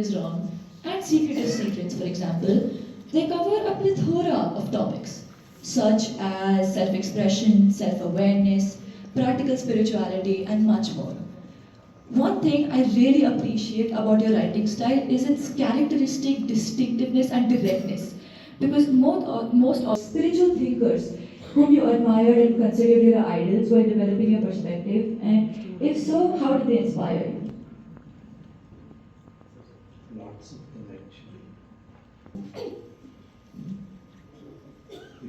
is wrong, and Secretive Secrets, for example, they cover a plethora of topics such as self expression, self awareness, practical spirituality, and much more. One thing I really appreciate about your writing style is its characteristic distinctiveness and directness. Because most of spiritual thinkers whom you admired and considered your idols were developing your perspective, and if so, how did they inspire you? Lots of them actually.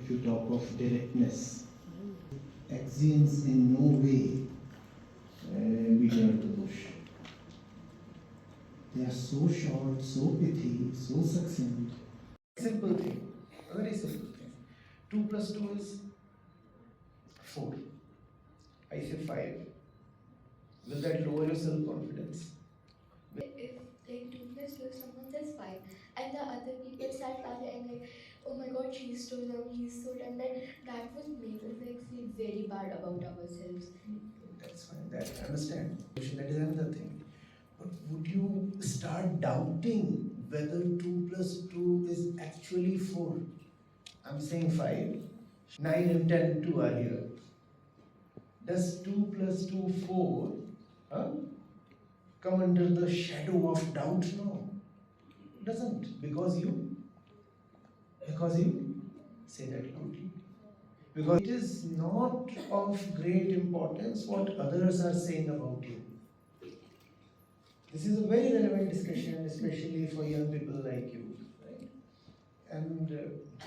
If you talk of directness, axioms in no way beat around the bush. They are so short, so pithy, so succinct. Simple thing, a very simple thing. 2 plus 2 is 4. I say 5. Will that lower your self confidence? If like 2 plus 2, someone says 5, and the other people start laughing and like, oh my god, she's so dumb, he's so dumb, then that would make us like feel very bad about ourselves. That's fine, that I understand. That is another thing. But would you start doubting whether 2 plus 2 is actually 4? I'm saying 5. 9 and 10, 2 are here. Does 2 plus 2, 4 come under the shadow of doubt? No. It doesn't. Because you say that loudly. Because it is not of great importance what others are saying about you. This is a very relevant discussion, especially for young people like you, right? And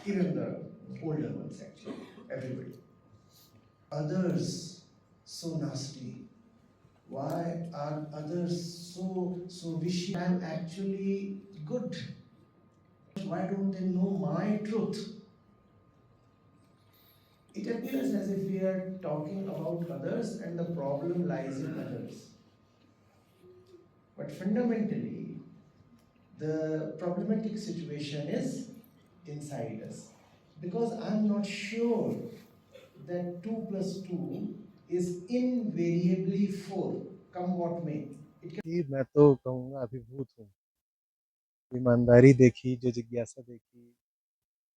even the older ones, actually, everybody. Others so nasty. Why are others so vicious? I'm actually good. Why don't they know my truth? It appears as if we are talking about others and the problem lies in others. But fundamentally, the problematic situation is inside us. Because I'm not sure that 2 plus 2 is invariably 4, come what may. कि मैं तो कहूँगा अभिभूत हूँ। ईमानदारी देखी, जो जिज्ञासा देखी,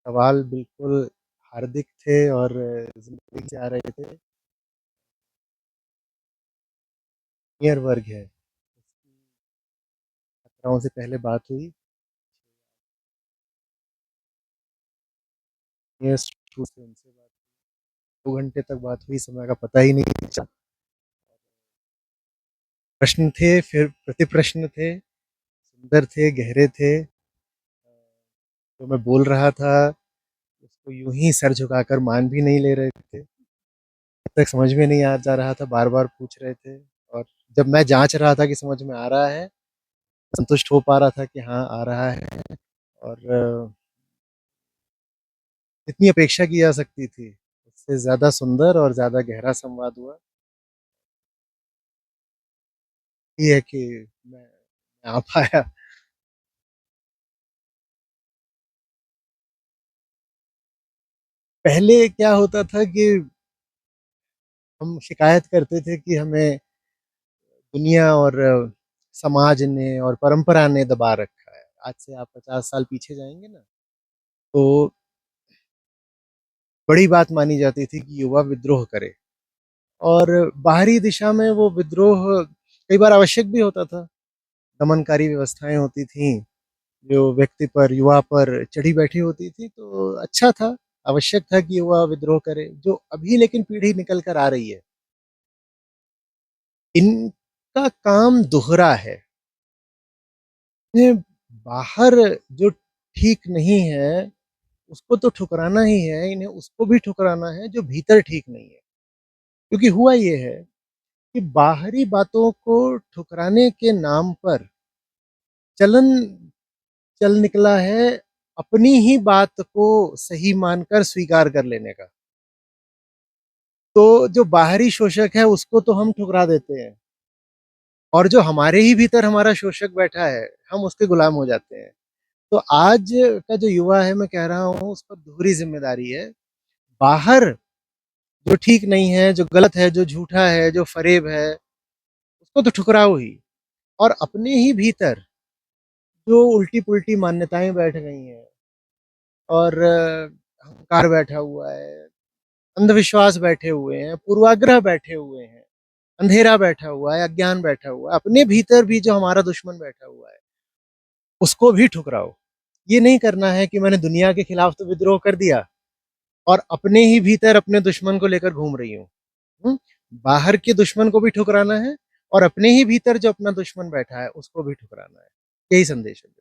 सवाल बिल्कुल हार्दिक थे और ज़िंदगी से आ रहे थे। सीनियर वर्ग है, छात्राओं से पहले बात हुई, सीनियर स्टूडेंट से उनसे बात हुई, 2 घंटे तक बात हुई, समय का पता ही नहीं चला। प्रश्न थे, फिर प्रतिप्रश्न थे, सुंदर थे, गहरे थे। जो मैं बोल रहा था, उसको यूँ ही सर झुकाकर मान भी नहीं ले रहे थे। जब तक समझ में नहीं आ जा रहा था, बार-बार पूछ रहे थे और जब मैं जाँच रहा था कि समझ में आ रहा है, संतुष्ट हो पा रहा था कि हाँ, आ रहा है और जितनी अपेक्षा की जा सकती थी, उससे ज़्यादा सुंदर और ज़्यादा गहरा संवाद हुआ। ये है कि मैं आ पाया। पहले क्या होता था कि हम शिकायत करते थे कि हमें दुनिया और समाज ने और परंपरा ने दबा रखा है। आज से आप 50 साल पीछे जाएँगे ना, तो बड़ी बात मानी जाती थी कि युवा विद्रोह करे और बाहरी दिशा में वो विद्रोह कई बार आवश्यक भी होता था। दमनकारी व्यवस्थाएँ होती थीं, जो व्यक्ति पर, युवा पर चढ़ी बैठी होती थी, तो अच्छा था, आवश्यक था कि युवा विद्रोह करे। जो अभी लेकिन पीढ़ी निकल कर आ रही है, इनका काम दोहरा है। इन्हें बाहर जो ठीक नहीं है, उसको तो ठुकराना ही है, इन्हें उसको भी ठुकराना है जो भीतर ठीक नहीं है। क्योंकि हुआ ये है कि बाहरी बातों को ठुकराने के नाम पर चलन चल निकला है अपनी ही बात को सही मानकर स्वीकार कर लेने का। तो जो बाहरी शोषक है उसको तो हम ठुकरा देते हैं और जो हमारे ही भीतर हमारा शोषक बैठा है, हम उसके गुलाम हो जाते हैं। तो आज का जो युवा है मैं कह रहा हूँ उस पर दोहरी ज़िम्मेदारी है। बाहर जो ठीक नहीं है, जो गलत है, जो झूठा है, जो फ़रेब है, उसको तो ठुकराओ ही और अपने ही भीतर जो उल्टी पुल्टी मान्यताएं बैठ गई हैं और अहंकार बैठा हुआ है, अंधविश्वास बैठे हुए हैं, पूर्वाग्रह बैठे हुए हैं, अंधेरा बैठा हुआ है, अज्ञान बैठा हुआ है, अपने भीतर भी जो हमारा दुश्मन बैठा हुआ है उसको भी ठुकराओ। ये नहीं करना है कि मैंने दुनिया के खिलाफ तो विद्रोह कर दिया और अपने ही भीतर अपने दुश्मन को लेकर घूम रही हूँ। बाहर के दुश्मन को भी ठुकराना है और अपने ही भीतर जो अपना दुश्मन बैठा है उसको भी ठुकराना है। यही संदेश है।